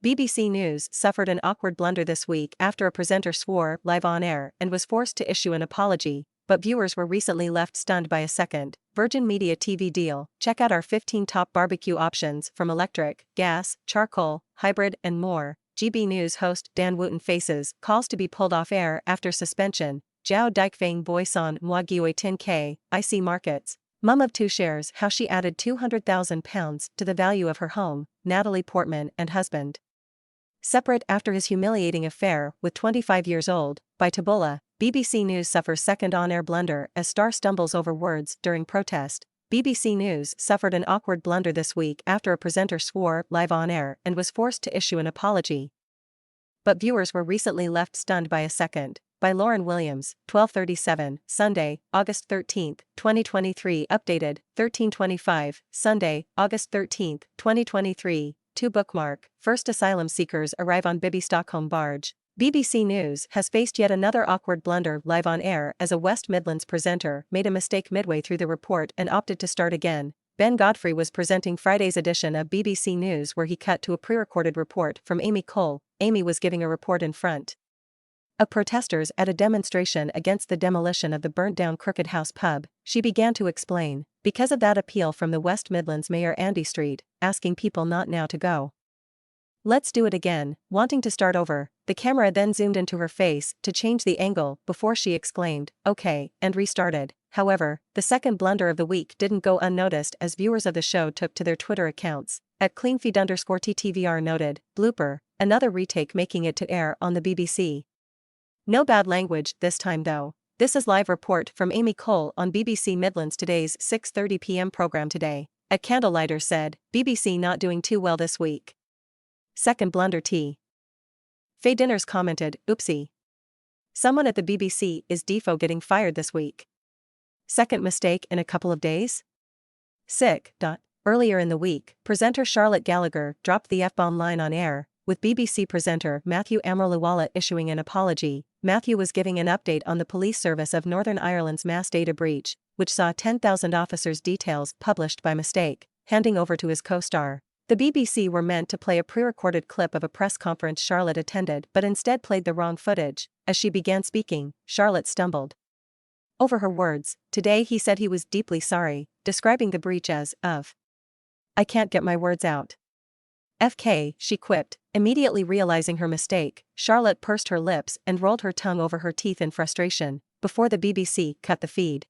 BBC News suffered an awkward blunder this week after a presenter swore live on air and was forced to issue an apology, but viewers were recently left stunned by a second Virgin Media TV deal. Check out our 15 top barbecue options from electric, gas, charcoal, hybrid, and more. GB News host Dan Wooten faces calls to be pulled off air after suspension. Zhao Dikfang voice on Mwagwe Thannk, IC Markets. Mum of two shares how she added £200,000 to the value of her home, Natalie Portman and husband. Separate after his humiliating affair with 25 years old, by Taboola, BBC News suffers second on-air blunder as star stumbles over words during protest. BBC News suffered an awkward blunder this week after a presenter swore live on air and was forced to issue an apology. But viewers were recently left stunned by a second. By Lauren Williams, 12:37, Sunday, August 13, 2023. Updated, 13:25, Sunday, August 13, 2023. To bookmark, first asylum seekers arrive on Bibi Stockholm barge. BBC News has faced yet another awkward blunder live on air as a West Midlands presenter made a mistake midway through the report and opted to start again. Ben Godfrey was presenting Friday's edition of BBC News where he cut to a pre-recorded report from Amy Cole. Amy was giving a report in front of protesters at a demonstration against the demolition of the burnt-down Crooked House pub. She began to explain, because of that appeal from the West Midlands Mayor Andy Street, asking people not now to go. Let's do it again, wanting to start over. The camera then zoomed into her face to change the angle before she exclaimed, "Okay," and restarted. However, the second blunder of the week didn't go unnoticed as viewers of the show took to their Twitter accounts. At cleanfeed_TTVR noted, blooper, another retake making it to air on the BBC. No bad language this time though. This is live report from Amy Cole on BBC Midlands Today's 6:30 p.m. program today. A candlelighter said, BBC not doing too well this week. Second blunder T. Faye Dinners commented, oopsie. Someone at the BBC is defo getting fired this week. Second mistake in a couple of days? Sick. Earlier in the week, presenter Charlotte Gallagher dropped the F-bomb line on air, with BBC presenter Matthew Amroluwala issuing an apology. Matthew was giving an update on the police service of Northern Ireland's mass data breach, which saw 10,000 officers' details published by mistake, handing over to his co-star. The BBC were meant to play a pre-recorded clip of a press conference Charlotte attended but instead played the wrong footage. As she began speaking, Charlotte stumbled over her words. Today he said he was deeply sorry, describing the breach as, I can't get my words out. FK, she quipped, immediately realizing her mistake. Charlotte pursed her lips and rolled her tongue over her teeth in frustration, before the BBC cut the feed.